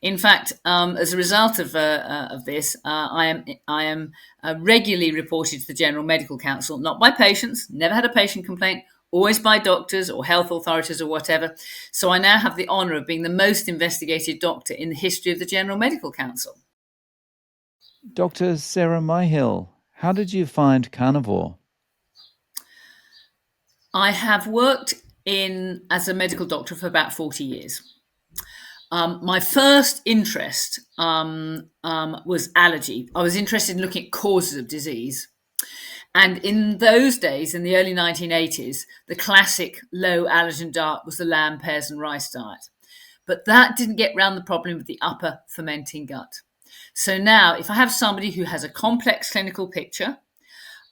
In fact, as a result of this, I am regularly reported to the General Medical Council, not by patients, never had a patient complaint, always by doctors or health authorities or whatever. So I now have the honour of being the most investigated doctor in the history of the General Medical Council. Dr. Sarah Myhill, how did you find carnivore? I have worked as a medical doctor for about 40 years. My first interest was allergy. I was interested in looking at causes of disease. And in those days, in the early 1980s, the classic low allergen diet was the lamb, pears, and rice diet. But that didn't get round the problem of the upper fermenting gut. So now, if I have somebody who has a complex clinical picture,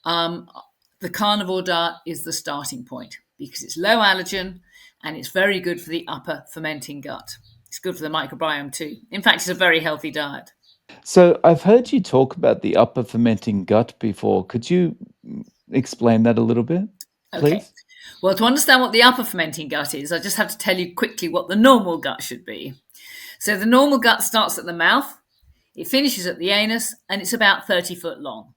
the carnivore diet is the starting point because it's low allergen and it's very good for the upper fermenting gut. It's good for the microbiome too. In fact, it's a very healthy diet. So I've heard you talk about the upper fermenting gut before. Could you explain that a little bit, Okay. please? Well, to understand what the upper fermenting gut is, I just have to tell you quickly what the normal gut should be. So the normal gut starts at the mouth, it finishes at the anus, and it's about 30 foot long.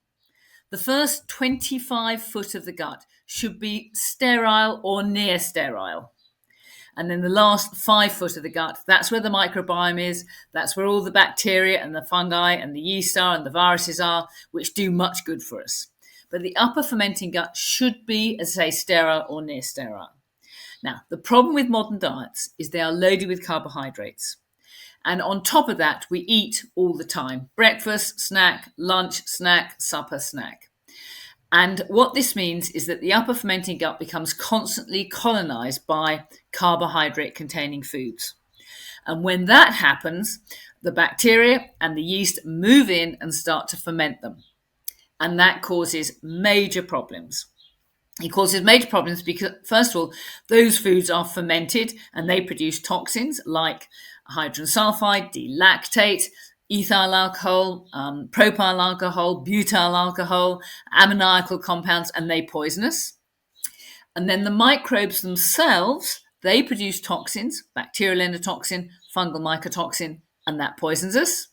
The first 25 foot of the gut should be sterile or near sterile. And then the last 5 foot of the gut, that's where the microbiome is. That's where all the bacteria and the fungi and the yeast are and the viruses are, which do much good for us. But the upper fermenting gut should be, as I say, sterile or near sterile. Now, the problem with modern diets is they are loaded with carbohydrates. And on top of that, we eat all the time. Breakfast, snack, lunch, snack, supper, snack. And what this means is that the upper fermenting gut becomes constantly colonized by carbohydrate-containing foods. And when that happens, the bacteria and the yeast move in and start to ferment them. And that causes major problems. It causes major problems because, first of all, those foods are fermented and they produce toxins like hydrogen sulfide, D-lactate, ethyl alcohol, propyl alcohol, butyl alcohol, ammoniacal compounds, and they poison us. And then the microbes themselves, they produce toxins, bacterial endotoxin, fungal mycotoxin, and that poisons us.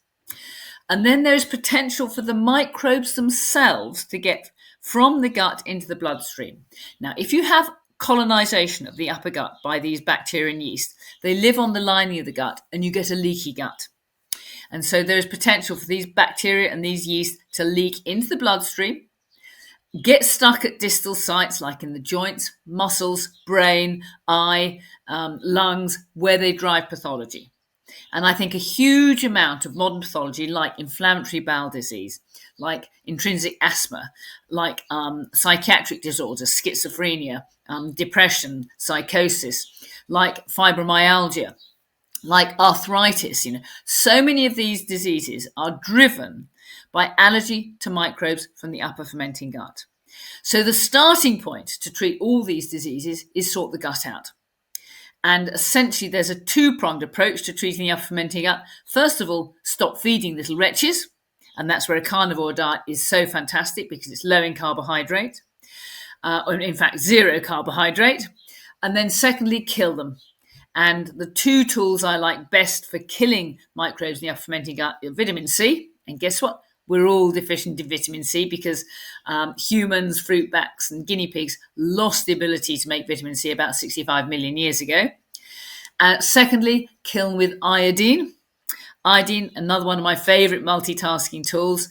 And then there is potential for the microbes themselves to get from the gut into the bloodstream. Now, if you have colonization of the upper gut by these bacteria and yeast, they live on the lining of the gut and you get a leaky gut. And so there is potential for these bacteria and these yeast to leak into the bloodstream, get stuck at distal sites like in the joints, muscles, brain, eye, lungs, where they drive pathology. And I think a huge amount of modern pathology, like inflammatory bowel disease, like intrinsic asthma, like psychiatric disorders, schizophrenia, depression, psychosis, like fibromyalgia, like arthritis, so many of these diseases are driven by allergy to microbes from the upper fermenting gut. So the starting point to treat all these diseases is sort the gut out. And essentially, there's a two-pronged approach to treating the upper fermenting gut. First of all, stop feeding little wretches. And that's where a carnivore diet is so fantastic because it's low in carbohydrate, or in fact, zero carbohydrate. And then secondly, kill them. And the two tools I like best for killing microbes in the upper fermenting gut are vitamin C. And guess what? We're all deficient in vitamin C because humans, fruit bats, and guinea pigs lost the ability to make vitamin C about 65 million years ago. Secondly, kill them with iodine. Iodine, another one of my favourite multitasking tools.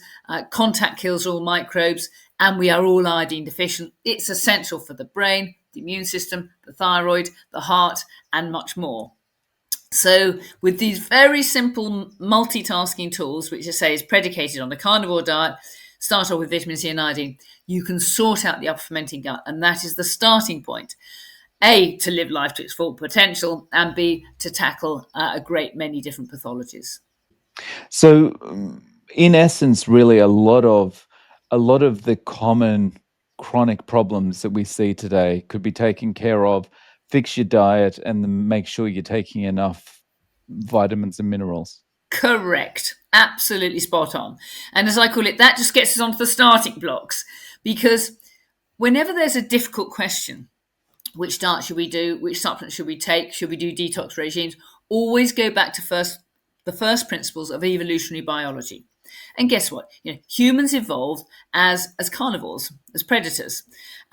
Contact kills all microbes, and we are all iodine deficient. It's essential for the brain, the immune system, the thyroid, the heart, and much more. So with these very simple multitasking tools, which I say is predicated on the carnivore diet, start off with vitamin C and iodine, you can sort out the upper fermenting gut. And that is the starting point. A, to live life to its full potential, and B, to tackle a great many different pathologies. So, in essence, really, a lot of the common chronic problems that we see today could be taken care of. Fix your diet and then make sure you're taking enough vitamins and minerals. Correct. Absolutely spot on. And as I call it, that just gets us onto the starting blocks, because whenever there's a difficult question, which diet should we do? Which supplements should we take? Should we do detox regimes? Always go back to first the first principles of evolutionary biology. And guess what? Humans evolved as carnivores, as predators,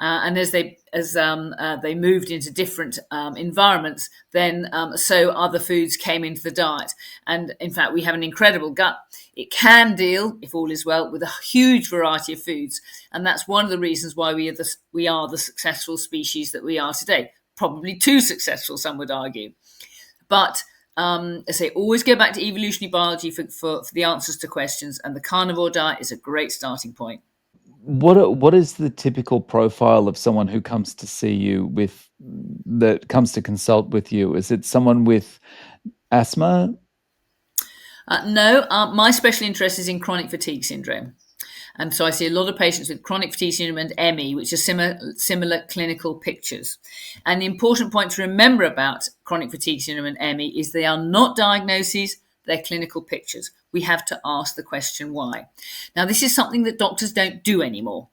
and as they moved into different environments, then so other foods came into the diet. And in fact, we have an incredible gut. It can deal, if all is well, with a huge variety of foods, and that's one of the reasons why we are the successful species that we are today. Probably too successful, some would argue, but I say always go back to evolutionary biology for the answers to questions, and the carnivore diet is a great starting point. What is the typical profile of someone who comes to see you that comes to consult with you? Is it someone with asthma? No, my special interest is in chronic fatigue syndrome. And so I see a lot of patients with chronic fatigue syndrome and ME, which are similar clinical pictures. And the important point to remember about chronic fatigue syndrome and ME is they are not diagnoses, they're clinical pictures. We have to ask the question why. Now, this is something that doctors don't do anymore.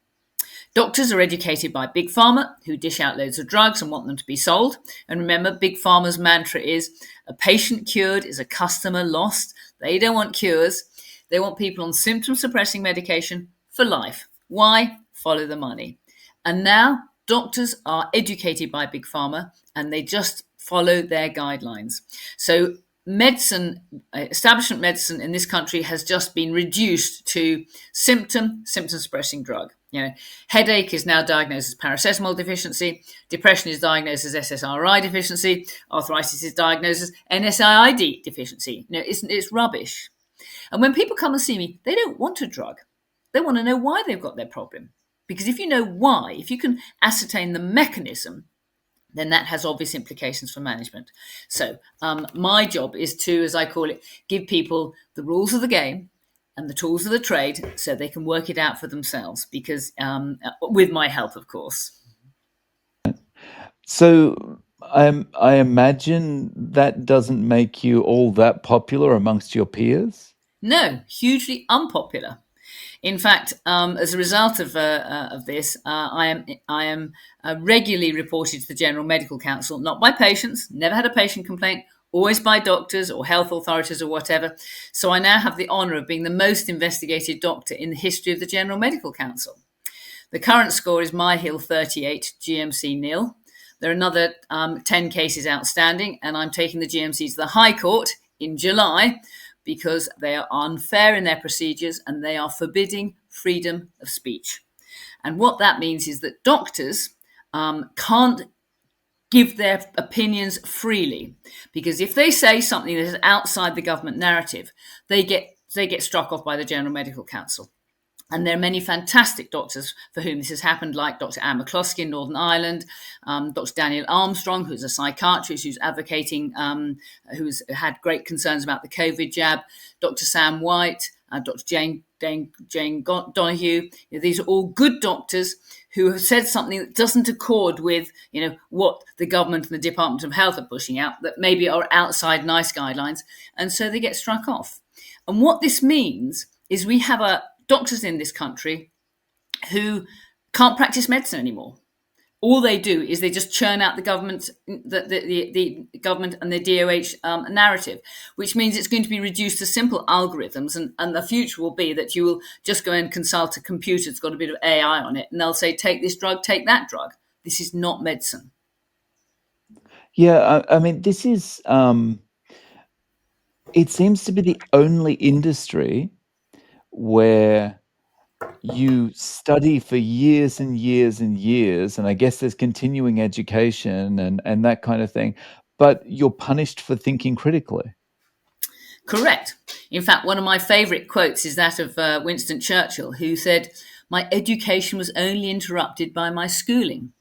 Doctors are educated by Big Pharma, who dish out loads of drugs and want them to be sold. And remember, Big Pharma's mantra is a patient cured is a customer lost. They don't want cures. They want people on symptom-suppressing medication for life. Why? Follow the money. And now doctors are educated by Big Pharma and they just follow their guidelines. So medicine, establishment medicine in this country has just been reduced to symptom-suppressing drug. Headache is now diagnosed as paracetamol deficiency. Depression is diagnosed as SSRI deficiency. Arthritis is diagnosed as NSAID deficiency. It's rubbish. And when people come and see me, they don't want a drug. They want to know why they've got their problem. Because if you know why, if you can ascertain the mechanism, then that has obvious implications for management. So my job is to, as I call it, give people the rules of the game and the tools of the trade so they can work it out for themselves, because with my help, of course. So I imagine that doesn't make you all that popular amongst your peers? No, hugely unpopular. In fact, as a result of this, I am regularly reported to the General Medical Council, not by patients, never had a patient complaint, always by doctors or health authorities or whatever. So I now have the honour of being the most investigated doctor in the history of the General Medical Council. The current score is Myhill 38, GMC nil. There are another 10 cases outstanding, and I'm taking the GMC to the High Court in July, because they are unfair in their procedures and they are forbidding freedom of speech. And what that means is that doctors can't give their opinions freely, because if they say something that is outside the government narrative, they get struck off by the General Medical Council. And there are many fantastic doctors for whom this has happened, like Dr. Anne McCloskey in Northern Ireland, Dr. Daniel Armstrong, who's a psychiatrist who's advocating, who's had great concerns about the COVID jab, Dr. Sam White, Dr. Jane Donoghue. These are all good doctors who have said something that doesn't accord with what the government and the Department of Health are pushing out, that maybe are outside NICE guidelines, and so they get struck off. And what this means is we have doctors in this country who can't practice medicine anymore. All they do is they just churn out the government, the government and the DOH narrative, which means it's going to be reduced to simple algorithms. And the future will be that you will just go and consult a computer that's got a bit of AI on it, and they'll say, take this drug, take that drug. This is not medicine. Yeah, I mean, this is, it seems to be the only industry where you study for years and years and years, and I guess there's continuing education and that kind of thing, but you're punished for thinking critically. Correct. In fact, one of my favourite quotes is that of Winston Churchill, who said, "My education was only interrupted by my schooling."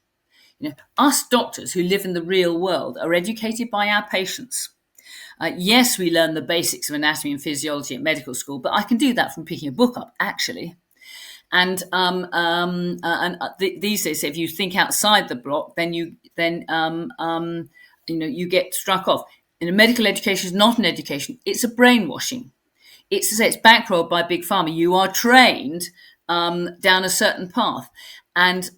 Us doctors who live in the real world are educated by our patients. Yes, we learn the basics of anatomy and physiology at medical school, but I can do that from picking a book up, actually. And these days, if you think outside the block, then you get struck off. Medical education is not an education; it's a brainwashing. It's bankrolled by Big Pharma. You are trained down a certain path, and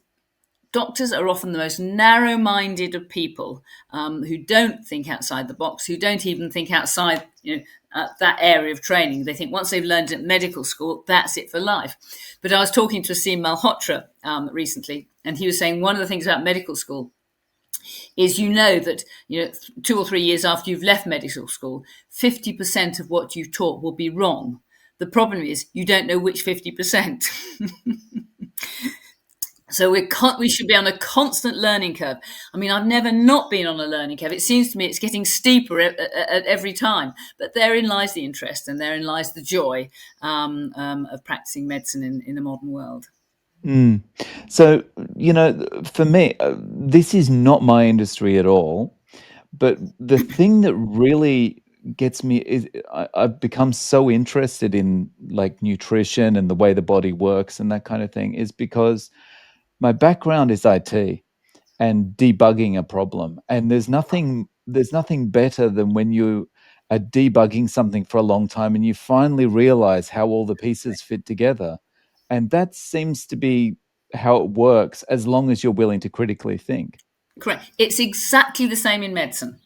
doctors are often the most narrow-minded of people, who don't think outside the box, who don't even think outside, that area of training. They think once they've learned at medical school, that's it for life. But I was talking to Asim Malhotra recently, and he was saying one of the things about medical school is that 2 or 3 years after you've left medical school, 50% of what you've taught will be wrong. The problem is you don't know which 50%. So we should be on a constant learning curve. I mean, I've never not been on a learning curve. It seems to me it's getting steeper at every time. But therein lies the interest, and therein lies the joy of practicing medicine in the modern world. Mm. So, for me, this is not my industry at all. But the thing that really gets me is I've become so interested in like nutrition and the way the body works and that kind of thing is because my background is IT and debugging a problem. And there's nothing better than when you are debugging something for a long time and you finally realize how all the pieces fit together. And that seems to be how it works as long as you're willing to critically think. Correct. It's exactly the same in medicine.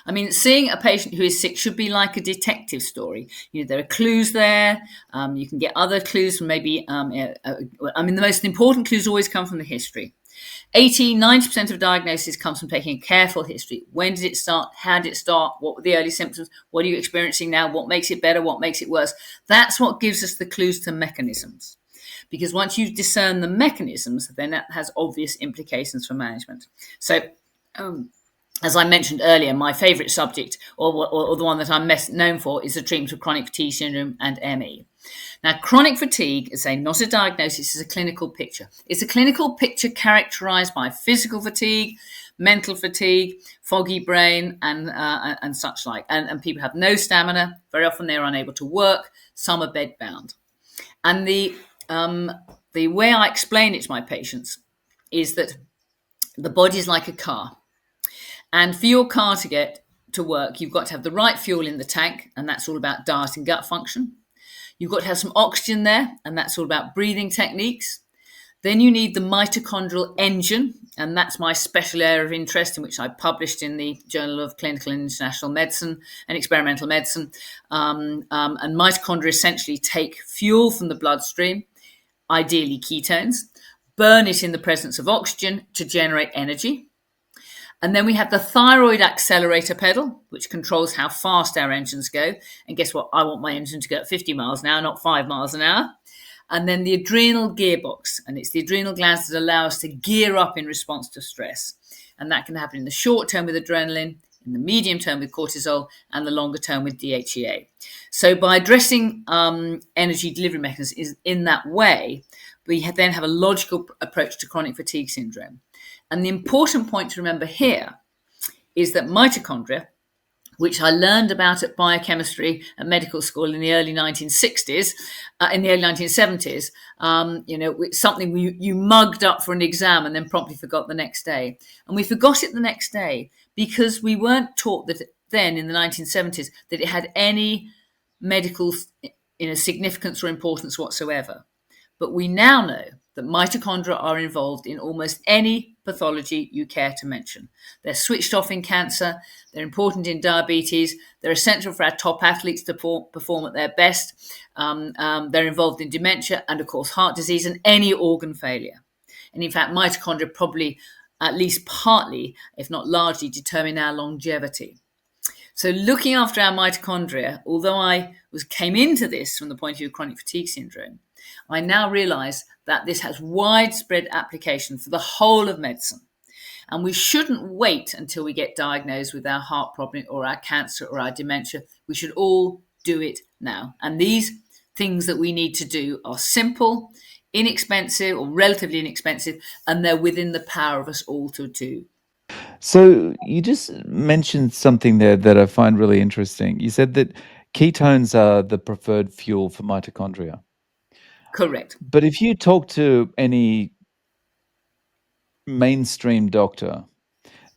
I mean, seeing a patient who is sick should be like a detective story. There are clues there. You can get other clues from maybe, the most important clues always come from the history. 90% of diagnosis comes from taking a careful history. When did it start? How did it start? What were the early symptoms? What are you experiencing now? What makes it better? What makes it worse? That's what gives us the clues to mechanisms. Because once you discern the mechanisms, then that has obvious implications for management. So, as I mentioned earlier, my favourite subject, or the one that I'm best known for, is the treatment of chronic fatigue syndrome and ME. Now, chronic fatigue is not a diagnosis, it's a clinical picture. It's a clinical picture characterised by physical fatigue, mental fatigue, foggy brain, and such like. And people have no stamina. Very often they're unable to work. Some are bedbound. And the way I explain it to my patients is that the body is like a car. And for your car to get to work, you've got to have the right fuel in the tank, and that's all about diet and gut function. You've got to have some oxygen there, and that's all about breathing techniques. Then you need the mitochondrial engine, and that's my special area of interest, in which I published in the Journal of Clinical and International Medicine and Experimental Medicine. And mitochondria essentially take fuel from the bloodstream, ideally ketones, burn it in the presence of oxygen to generate energy. And then we have the thyroid accelerator pedal, which controls how fast our engines go. And guess what? I want my engine to go at 50 miles an hour, not 5 miles an hour. And then the adrenal gearbox. And it's the adrenal glands that allow us to gear up in response to stress. And that can happen in the short term with adrenaline, in the medium term with cortisol, and the longer term with DHEA. So by addressing energy delivery mechanisms in that way, we then have a logical approach to chronic fatigue syndrome. And the important point to remember here is that mitochondria, which I learned about at biochemistry at medical school in the early 1960s, in the early 1970s, something you mugged up for an exam and then promptly forgot the next day. And we forgot it the next day because we weren't taught that then in the 1970s that it had any medical significance or importance whatsoever. But we now know that mitochondria are involved in almost any pathology you care to mention. They're switched off in cancer, they're important in diabetes, they're essential for our top athletes to perform at their best, they're involved in dementia and, of course, heart disease and any organ failure. And in fact, mitochondria probably, at least partly, if not largely, determine our longevity. So looking after our mitochondria, although I came into this from the point of view of chronic fatigue syndrome, I now realise that this has widespread application for the whole of medicine. And we shouldn't wait until we get diagnosed with our heart problem or our cancer or our dementia. We should all do it now. And these things that we need to do are simple, inexpensive or relatively inexpensive, and they're within the power of us all to do. So you just mentioned something there that I find really interesting. You said that ketones are the preferred fuel for mitochondria. Correct. But if you talk to any mainstream doctor,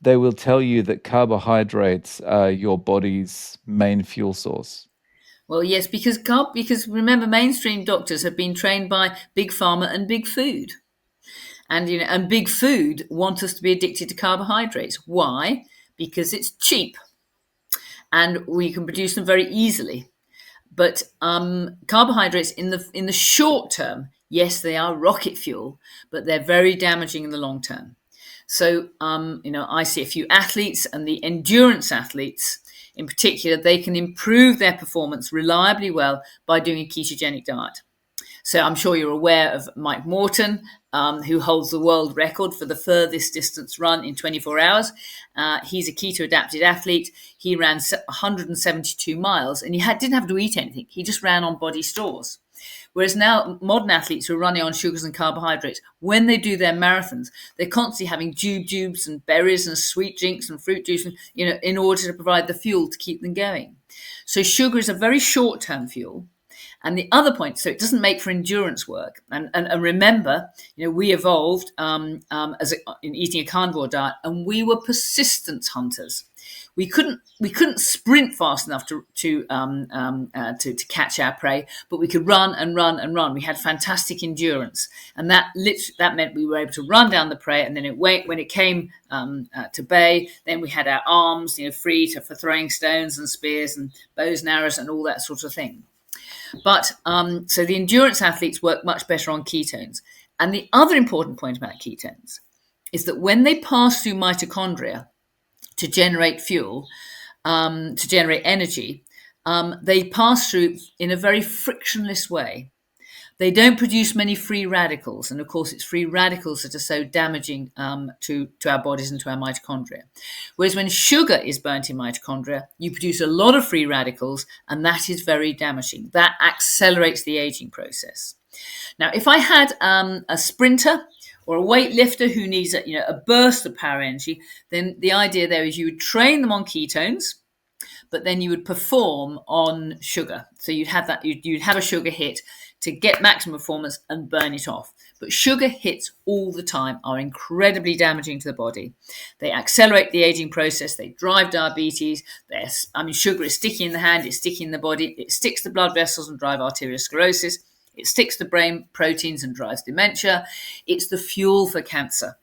they will tell you that carbohydrates are your body's main fuel source. Well, yes, because remember, mainstream doctors have been trained by big pharma and big food. And and big food want us to be addicted to carbohydrates. Why? Because it's cheap and we can produce them very easily. But carbohydrates in the short term, yes, they are rocket fuel, but they're very damaging in the long term. So I see a few athletes, and the endurance athletes in particular, they can improve their performance reliably well by doing a ketogenic diet. So I'm sure you're aware of Mike Morton, who holds the world record for the furthest distance run in 24 hours. He's a keto-adapted athlete. He ran 172 miles, and he didn't have to eat anything. He just ran on body stores. Whereas now modern athletes who are running on sugars and carbohydrates, when they do their marathons, they're constantly having jubes and berries and sweet drinks and fruit juice, and, in order to provide the fuel to keep them going. So sugar is a very short-term fuel. And the other point, so it doesn't make for endurance work. And remember, we evolved in eating a carnivore diet, and we were persistence hunters. We couldn't sprint fast enough to catch our prey, but we could run and run and run. We had fantastic endurance, and that meant we were able to run down the prey. And then when it came to bay, then we had our arms, free for throwing stones and spears and bows and arrows and all that sort of thing. But so the endurance athletes work much better on ketones. And the other important point about ketones is that when they pass through mitochondria to generate fuel, to generate energy, they pass through in a very frictionless way. They don't produce many free radicals. And of course, it's free radicals that are so damaging to our bodies and to our mitochondria. Whereas when sugar is burnt in mitochondria, you produce a lot of free radicals, and that is very damaging. That accelerates the aging process. Now, if I had a sprinter or a weightlifter who needs a burst of power energy, then the idea there is you would train them on ketones, but then you would perform on sugar. So you'd have a sugar hit to get maximum performance and burn it off. But sugar hits all the time are incredibly damaging to the body. They accelerate the aging process. They drive diabetes. Sugar is sticky in the hand. It's sticky in the body. It sticks to blood vessels and drives arteriosclerosis. It sticks to brain proteins and drives dementia. It's the fuel for cancer.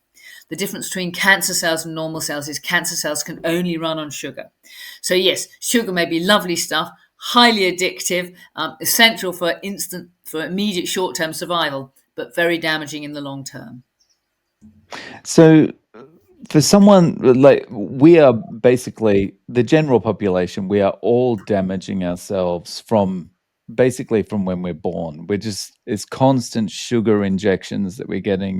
The difference between cancer cells and normal cells is cancer cells can only run on sugar. So yes, sugar may be lovely stuff, highly addictive, essential for immediate short-term survival, but very damaging in the long term. So for someone like we are basically the general population, we are all damaging ourselves from when we're born. It's constant sugar injections that we're getting,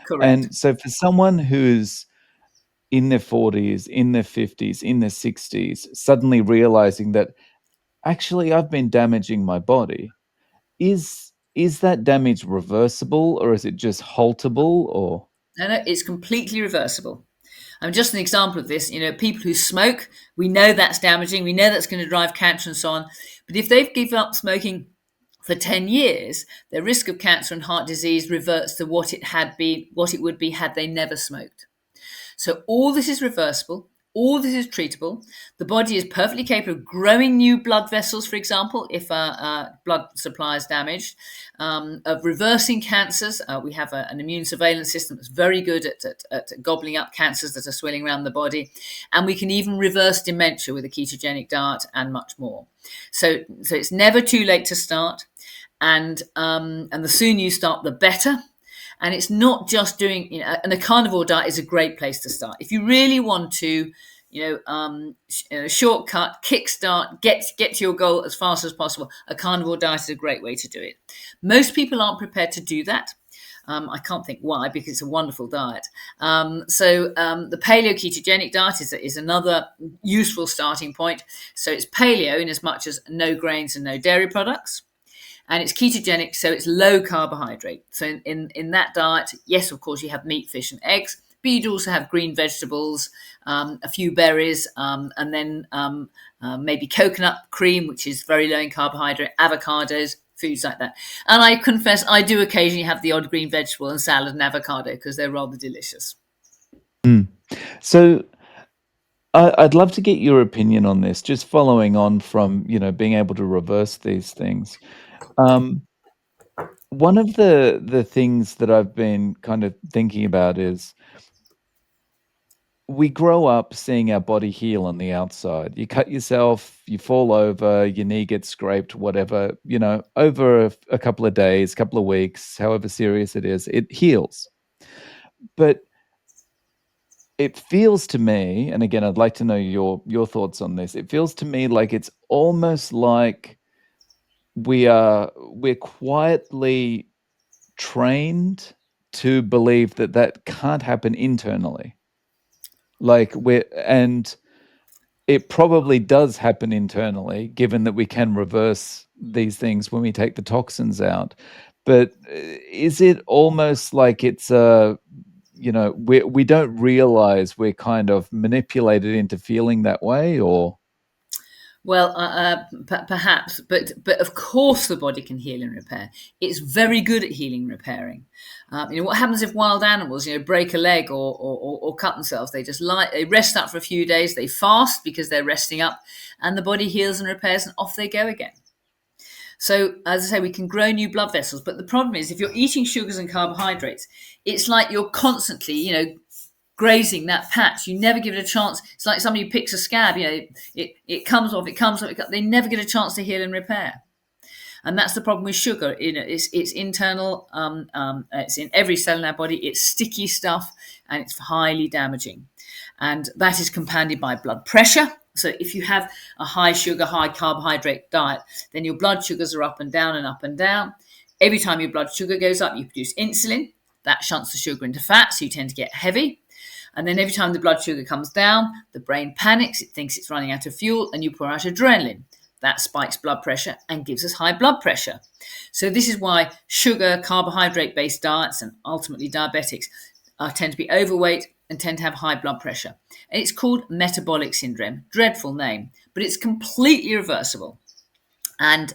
Correct. And so for someone who's in their 40s, in their 50s, in their 60s, suddenly realizing that actually I've been damaging my body, is that damage reversible, or is it just haltable, or? No, it's completely reversible. Just an example of this, people who smoke, we know that's damaging. We know that's going to drive cancer and so on. But if they've given up smoking for 10 years, their risk of cancer and heart disease reverts to what it would be had they never smoked. So all this is reversible. All this is treatable. The body is perfectly capable of growing new blood vessels, for example, if blood supply is damaged, of reversing cancers. We have an immune surveillance system that's very good at gobbling up cancers that are swelling around the body. And we can even reverse dementia with a ketogenic diet and much more. So it's never too late to start. And the sooner you start, the better. And it's not just doing, and a carnivore diet is a great place to start. If you really want to, shortcut, kickstart, get to your goal as fast as possible, a carnivore diet is a great way to do it. Most people aren't prepared to do that. I can't think why, because it's a wonderful diet. The paleo ketogenic diet is another useful starting point. So it's paleo in as much as no grains and no dairy products. And it's ketogenic, so it's low carbohydrate. So in that diet, yes, of course, you have meat, fish, and eggs, but you'd also have green vegetables, a few berries, and then maybe coconut cream, which is very low in carbohydrate, avocados, foods like that. And I confess, I do occasionally have the odd green vegetable and salad and avocado because they're rather delicious. So I'd love to get your opinion on this, just following on from, being able to reverse these things. One of the things that I've been kind of thinking about is we grow up seeing our body heal on the outside. You cut yourself, you fall over, your knee gets scraped, whatever, over a couple of days, couple of weeks, however serious it is, it heals. But it feels to me, and again, I'd like to know your thoughts on this. It feels to me like it's almost like we're quietly trained to believe that that can't happen internally. Like and it probably does happen internally, given that we can reverse these things when we take the toxins out. But is it almost like it's we don't realize we're kind of manipulated into feeling that way, or Well, perhaps, but of course the body can heal and repair. It's very good at healing and repairing. What happens if wild animals, break a leg or cut themselves? They rest up for a few days. They fast because they're resting up, and the body heals and repairs, and off they go again. So, as I say, we can grow new blood vessels. But the problem is, if you're eating sugars and carbohydrates, it's like you're constantly, grazing that patch. You never give it a chance. It's like somebody who picks a scab. It comes off. It comes off. They never get a chance to heal and repair. And that's the problem with sugar. It's internal. It's in every cell in our body. It's sticky stuff, and it's highly damaging. And that is compounded by blood pressure. So if you have a high sugar, high carbohydrate diet, then your blood sugars are up and down and up and down. Every time your blood sugar goes up, you produce insulin. That shunts the sugar into fat, so you tend to get heavy. And then every time the blood sugar comes down, the brain panics. It thinks it's running out of fuel, and you pour out adrenaline. That spikes blood pressure and gives us high blood pressure. So this is why sugar, carbohydrate-based diets, and ultimately diabetics tend to be overweight and tend to have high blood pressure. And it's called metabolic syndrome. Dreadful name, but it's completely reversible. And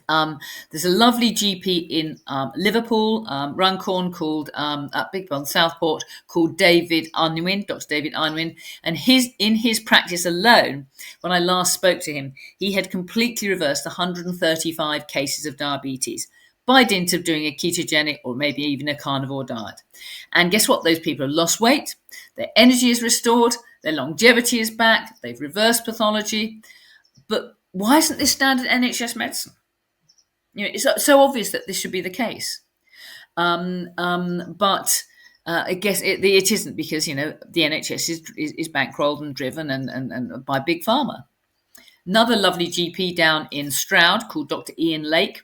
there's a lovely GP in Liverpool, Runcorn, called Southport, called David Unwin, Dr. David Unwin. And in his practice alone, when I last spoke to him, he had completely reversed 135 cases of diabetes by dint of doing a ketogenic or maybe even a carnivore diet. And guess what? Those people have lost weight, their energy is restored, their longevity is back, they've reversed pathology. But why isn't this standard NHS medicine? It's so obvious that this should be the case. But I guess it isn't, because, the NHS is bankrolled and driven and by Big Pharma. Another lovely GP down in Stroud called Dr. Ian Lake.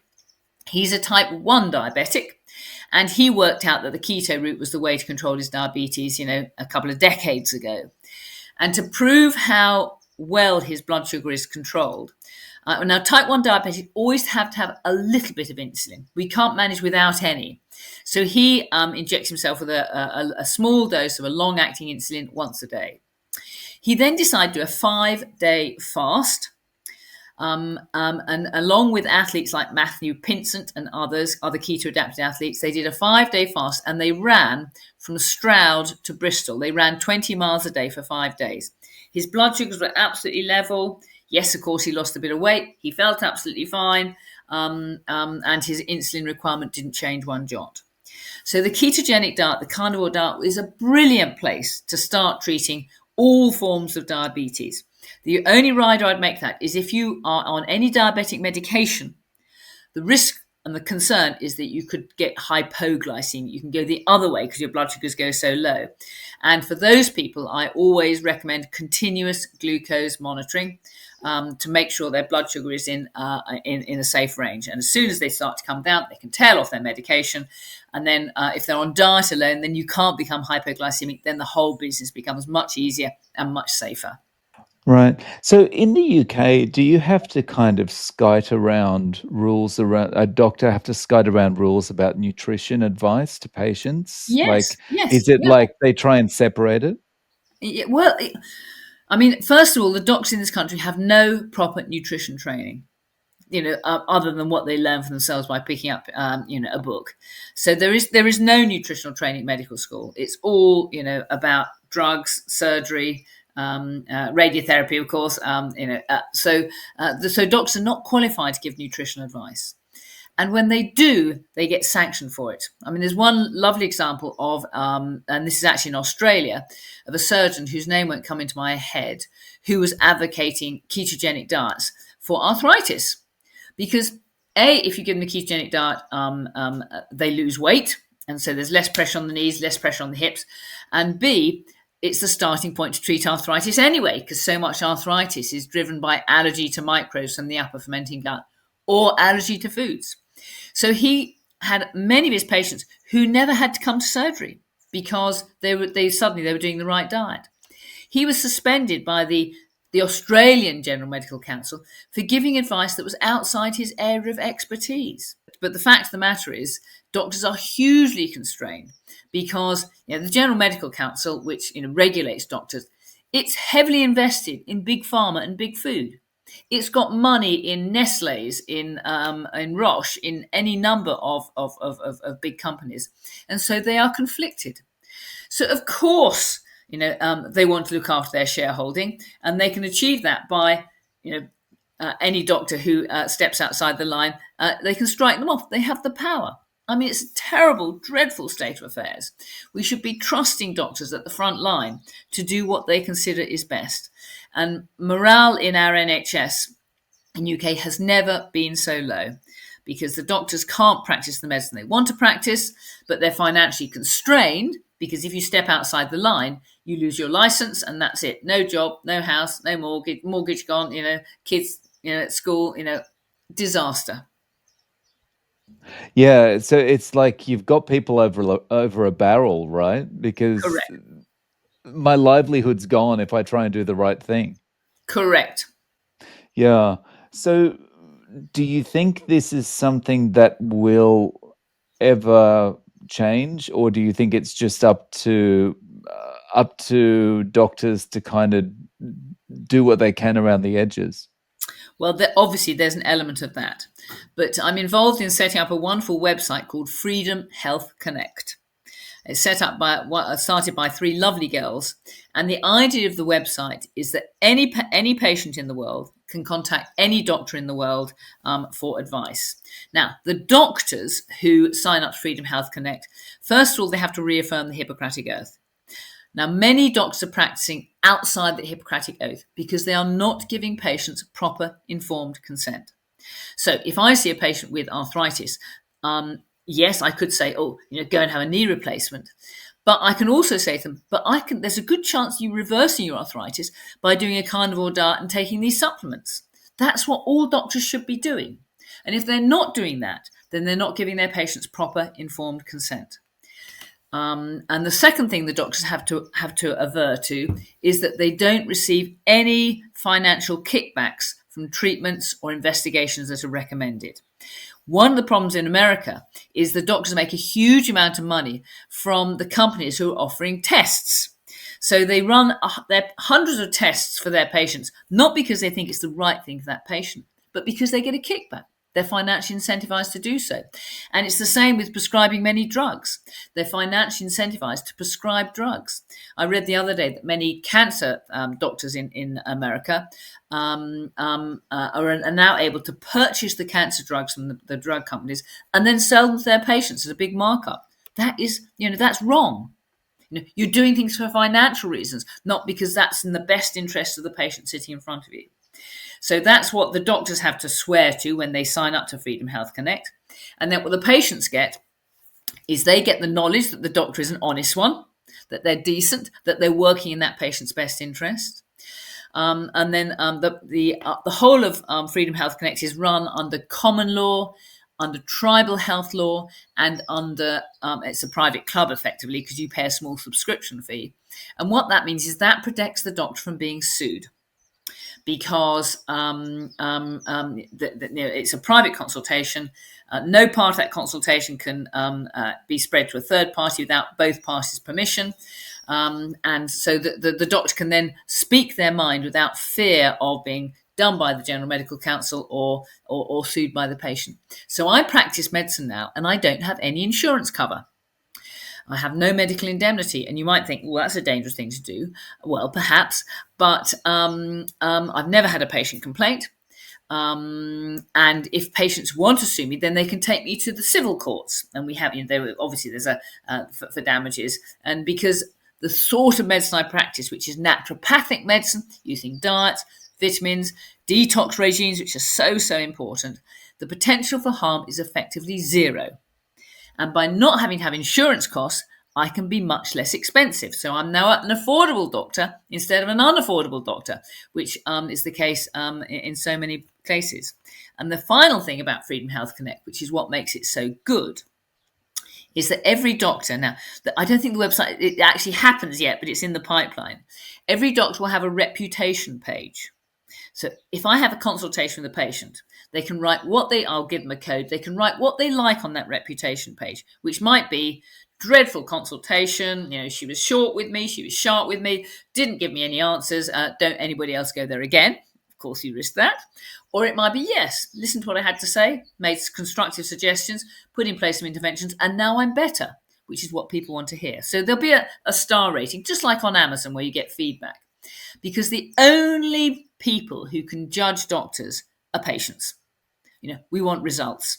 He's a type 1 diabetic, and he worked out that the keto route was the way to control his diabetes, a couple of decades ago. And to prove how well his blood sugar is controlled, now, type 1 diabetics always have to have a little bit of insulin. We can't manage without any. So he injects himself with a small dose of a long-acting insulin once a day. He then decided to do a 5-day fast. And along with athletes like Matthew Pinsent and other keto-adapted athletes, they did a 5-day fast, and they ran from Stroud to Bristol. They ran 20 miles a day for 5 days. His blood sugars were absolutely level. Yes, of course, he lost a bit of weight. He felt absolutely fine, and his insulin requirement didn't change one jot. So the ketogenic diet, the carnivore diet, is a brilliant place to start treating all forms of diabetes. The only rider I'd make that is if you are on any diabetic medication. The risk and the concern is that you could get hypoglycemia. You can go the other way because your blood sugars go so low. And for those people, I always recommend continuous glucose monitoring to make sure their blood sugar is in a safe range. And as soon as they start to come down, they can tail off their medication. And then if they're on diet alone, then you can't become hypoglycemic. Then the whole business becomes much easier and much safer. right. So in the UK, do you have to kind of skite around rules around a doctor have to skite around rules about nutrition advice to patients? Yes, Like, yes, is it yeah. like they try and separate it? Well, I mean, first of all, the doctors in this country have no proper nutrition training, other than what they learn for themselves by picking up, a book. So there is no nutritional training at medical school. It's all, about drugs, surgery, radiotherapy, of course. So doctors are not qualified to give nutrition advice. And when they do, they get sanctioned for it. I mean, there's one lovely example of, and this is actually in Australia, of a surgeon whose name won't come into my head, who was advocating ketogenic diets for arthritis. Because A, if you give them a ketogenic diet, they lose weight. And so there's less pressure on the knees, less pressure on the hips. And B, it's the starting point to treat arthritis anyway, because so much arthritis is driven by allergy to microbes from the upper fermenting gut or allergy to foods. So he had many of his patients who never had to come to surgery because they were doing the right diet. He was suspended by the Australian General Medical Council for giving advice that was outside his area of expertise. But the fact of the matter is, doctors are hugely constrained because the General Medical Council, which regulates doctors, it's heavily invested in big pharma and big food. It's got money in Nestle's, in Roche, in any number of big companies, and so they are conflicted. So of course, they want to look after their shareholding, and they can achieve that by, any doctor who steps outside the line, they can strike them off. They have the power. I mean, it's a terrible, dreadful state of affairs. We should be trusting doctors at the front line to do what they consider is best. And morale in our NHS in UK has never been so low because the doctors can't practice the medicine they want to practice, but they're financially constrained because if you step outside the line, you lose your license and that's it. No job, no house, no mortgage gone, kids, at school, disaster. Yeah, so it's like you've got people over a barrel, right? Because Correct. my livelihood's gone if I try and do the right thing. Correct. Yeah. So do you think this is something that will ever change, or do you think it's just up to doctors to kind of do what they can around the edges? Well, obviously there's an element of that, but I'm involved in setting up a wonderful website called Freedom Health Connect. It's started by three lovely girls, and the idea of the website is that any patient in the world can contact any doctor in the world for advice. Now, the doctors who sign up to Freedom Health Connect, first of all, they have to reaffirm the Hippocratic Oath. Now, many doctors are practicing outside the Hippocratic Oath because they are not giving patients proper informed consent. So if I see a patient with arthritis, yes, I could say, go and have a knee replacement. But I can also say to them, there's a good chance you reversing your arthritis by doing a carnivore diet and taking these supplements. That's what all doctors should be doing. And if they're not doing that, then they're not giving their patients proper informed consent. And the second thing the doctors have to aver to is that they don't receive any financial kickbacks from treatments or investigations that are recommended. One of the problems in America is the doctors make a huge amount of money from the companies who are offering tests. So they run hundreds of tests for their patients, not because they think it's the right thing for that patient, but because they get a kickback. They're financially incentivized to do so. And it's the same with prescribing many drugs. They're financially incentivized to prescribe drugs. I read the other day that many cancer doctors in America are now able to purchase the cancer drugs from the drug companies and then sell them to their patients at a big markup. That is, that's wrong. You're doing things for financial reasons, not because that's in the best interest of the patient sitting in front of you. So that's what the doctors have to swear to when they sign up to Freedom Health Connect. And then what the patients get is they get the knowledge that the doctor is an honest one, that they're decent, that they're working in that patient's best interest. And then the whole of Freedom Health Connect is run under common law, under tribal health law, and under it's a private club effectively because you pay a small subscription fee. And what that means is that protects the doctor from being sued. Because it's a private consultation. No part of that consultation can be spread to a third party without both parties' permission. And so the doctor can then speak their mind without fear of being done by the General Medical Council or sued by the patient. So I practice medicine now and I don't have any insurance cover. I have no medical indemnity. And you might think, well, that's a dangerous thing to do. Well, perhaps, but I've never had a patient complaint. And if patients want to sue me, then they can take me to the civil courts. And we have, obviously there's for damages. And because the sort of medicine I practice, which is naturopathic medicine, using diet, vitamins, detox regimes, which are so important, the potential for harm is effectively zero. And by not having to have insurance costs, I can be much less expensive. So I'm now an affordable doctor instead of an unaffordable doctor, which is the case in so many places. And the final thing about Freedom Health Connect, which is what makes it so good, is that every doctor, now, I don't think the website, it actually happens yet, but it's in the pipeline. Every doctor will have a reputation page. So if I have a consultation with a patient, they can write I'll give them a code, they can write what they like on that reputation page, which might be dreadful consultation, she was short with me, she was sharp with me, didn't give me any answers, don't anybody else go there again. Of course, you risk that. Or it might be, yes, listen to what I had to say, made constructive suggestions, put in place some interventions, and now I'm better, which is what people want to hear. So there'll be a star rating, just like on Amazon where you get feedback. Because the only people who can judge doctors are patients. We want results.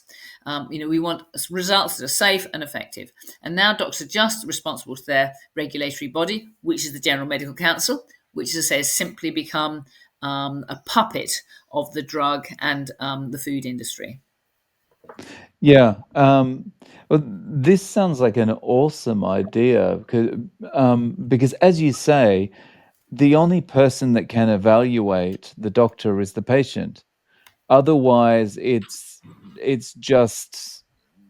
We want results that are safe and effective. And now doctors are just responsible to their regulatory body, which is the General Medical Council, which, as I say, has simply become a puppet of the drug and the food industry. Yeah. Well, this sounds like an awesome idea because, as you say, the only person that can evaluate the doctor is the patient. Otherwise, it's just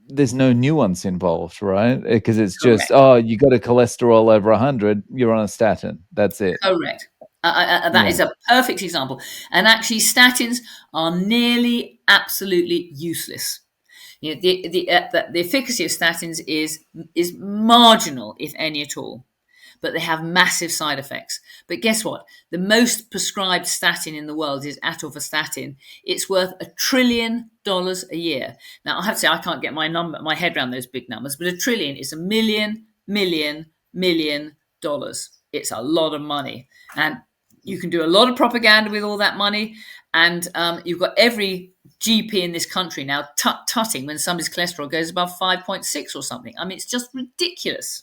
there's no nuance involved, right? Because it's just, Correct. oh, you got a cholesterol over 100, you're on a statin. That's it. Correct. That Yeah. is a perfect example. And actually, statins are nearly absolutely useless. The efficacy of statins is marginal, if any at all, but they have massive side effects. But guess what? The most prescribed statin in the world is atorvastatin. It's worth $1 trillion a year. Now, I have to say, I can't get my head around those big numbers, but $1 trillion is $1 million dollars. It's a lot of money. And you can do a lot of propaganda with all that money. And you've got every GP in this country now tutting when somebody's cholesterol goes above 5.6 or something. I mean, it's just ridiculous.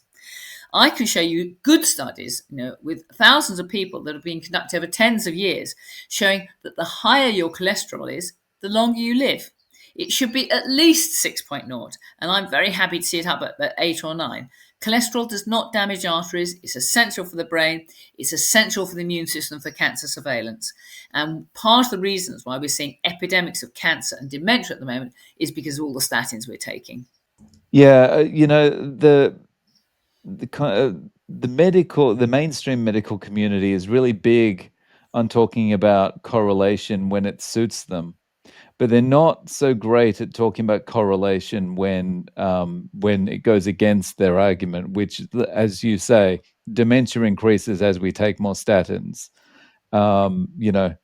I can show you good studies, with thousands of people that have been conducted over tens of years, showing that the higher your cholesterol is, the longer you live. It should be at least 6.0, and I'm very happy to see it up at 8 or 9. Cholesterol does not damage arteries. It's essential for the brain. It's essential for the immune system for cancer surveillance. And part of the reasons why we're seeing epidemics of cancer and dementia at the moment is because of all the statins we're taking. Yeah, the mainstream medical community is really big on talking about correlation when it suits them, but they're not so great at talking about correlation when it goes against their argument, which, as you say, dementia increases as we take more statins.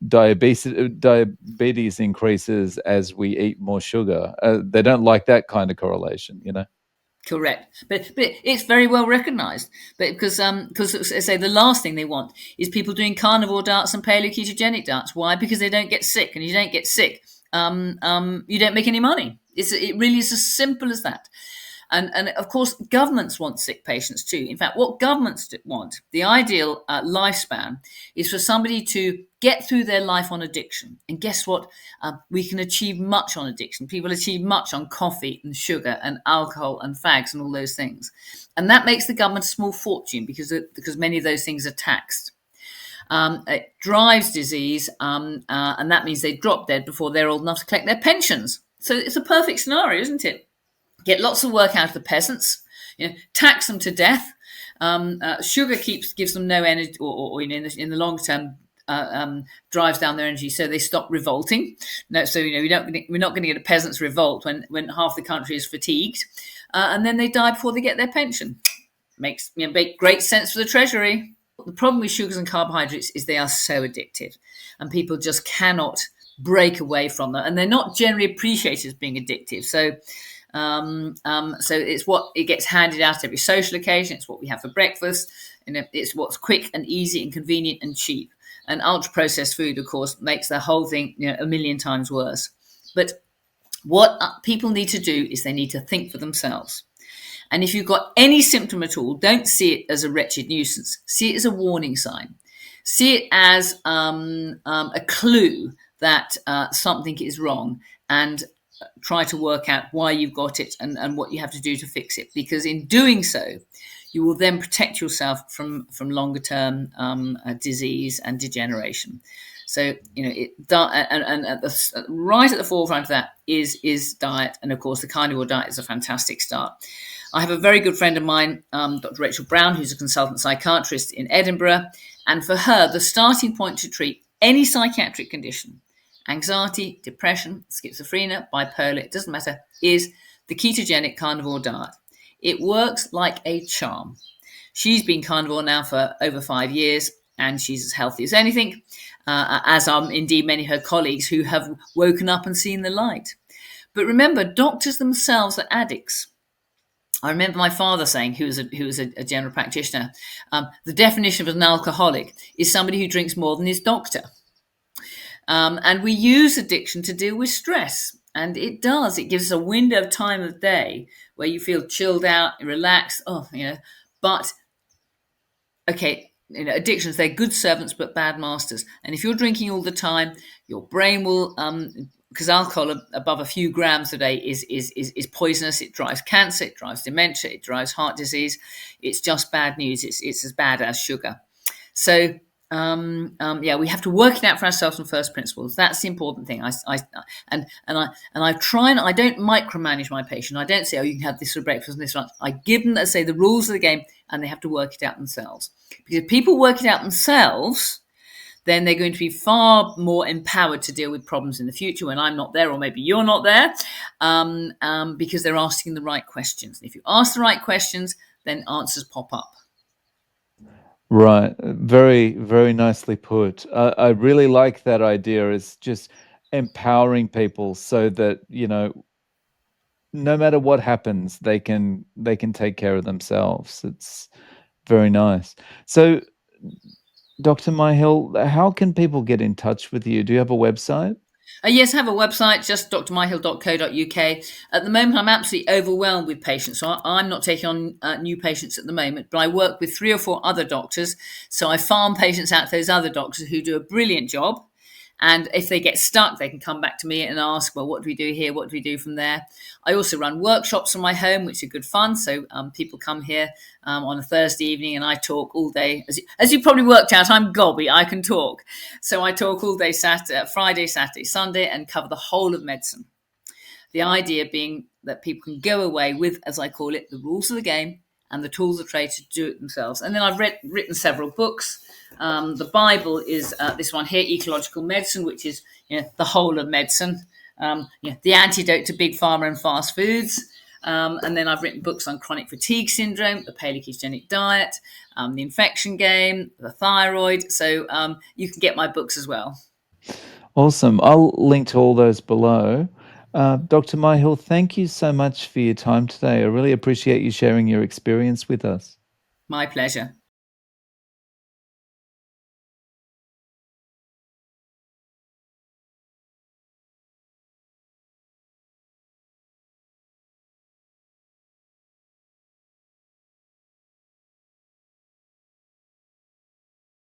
Diabetes increases as we eat more sugar. They don't like that kind of correlation. Correct, but it's very well recognised. But because I say the last thing they want is people doing carnivore diets and paleo-ketogenic diets. Why? Because they don't get sick, and you don't get sick, you don't make any money. It really is as simple as that. And of course, governments want sick patients too. In fact, what governments want, the ideal lifespan, is for somebody to get through their life on addiction. And guess what? We can achieve much on addiction. People achieve much on coffee and sugar and alcohol and fags and all those things. And that makes the government a small fortune because many of those things are taxed. It drives disease, and that means they drop dead before they're old enough to collect their pensions. So it's a perfect scenario, isn't it? Get lots of work out of the peasants, tax them to death. Sugar gives them no energy, or in the long term drives down their energy, so they stop revolting. No, so we're not going to get a peasants' revolt when half the country is fatigued, and then they die before they get their pension. Makes great sense for the treasury. The problem with sugars and carbohydrates is they are so addictive, and people just cannot break away from them, and they're not generally appreciated as being addictive. So it's what it gets handed out every social occasion. It's what we have for breakfast, and it's what's quick and easy and convenient and cheap. And ultra processed food, of course, makes the whole thing, a million times worse. But what people need to do is they need to think for themselves. And if you've got any symptom at all, don't see it as a wretched nuisance. See it as a warning sign. See it as a clue that something is wrong, and try to work out why you've got it, and what you have to do to fix it. Because in doing so, you will then protect yourself from longer term disease and degeneration. So right at the forefront of that is diet, and of course the carnivore diet is a fantastic start. I have a very good friend of mine, Dr. Rachel Brown, who's a consultant psychiatrist in Edinburgh, and for her, the starting point to treat any psychiatric condition, anxiety, depression, schizophrenia, bipolar, it doesn't matter, is the ketogenic carnivore diet. It works like a charm. She's been carnivore now for over 5 years, and she's as healthy as anything, as are indeed many of her colleagues who have woken up and seen the light. But remember, doctors themselves are addicts. I remember my father saying, who was a general practitioner, the definition of an alcoholic is somebody who drinks more than his doctor. And we use addiction to deal with stress. And it does. It gives us a window of time of day where you feel chilled out, relaxed. But okay, addictions, they're good servants but bad masters. And if you're drinking all the time, your brain will, because alcohol above a few grams a day is poisonous. It drives cancer, it drives dementia, it drives heart disease. It's just bad news. It's as bad as sugar. So we have to work it out for ourselves from first principles. That's the important thing. I try, and I don't micromanage my patient. I don't say, oh, you can have this for breakfast and this for lunch. I give them, let's say, the rules of the game, and they have to work it out themselves. Because if people work it out themselves, then they're going to be far more empowered to deal with problems in the future when I'm not there, or maybe you're not there, because they're asking the right questions. If you ask the right questions, then answers pop up. Right. Very, very nicely put. I really like that idea, is just empowering people so that, no matter what happens, they can take care of themselves. It's very nice. So, Dr. Myhill, how can people get in touch with you? Do you have a website? Yes, I have a website, just drmyhill.co.uk. At the moment, I'm absolutely overwhelmed with patients, so I'm not taking on new patients at the moment, but I work with 3 or 4 other doctors, so I farm patients out to those other doctors who do a brilliant job. And if they get stuck, they can come back to me and ask, well, what do we do here? What do we do from there? I also run workshops from my home, which are good fun. So people come here on a Thursday evening, and I talk all day. As you probably worked out, I'm gobby. I can talk. So I talk all day Friday, Saturday, Sunday, and cover the whole of medicine. The idea being that people can go away with, as I call it, the rules of the game and the tools of trade to do it themselves. And then I've written several books. The Bible is this one here, Ecological Medicine, which is the whole of medicine, the antidote to big pharma and fast foods. And then I've written books on chronic fatigue syndrome, the paleo-ketogenic diet, the infection game, the thyroid. So you can get my books as well. Awesome. I'll link to all those below. Dr. Myhill, thank you so much for your time today. I really appreciate you sharing your experience with us. My pleasure.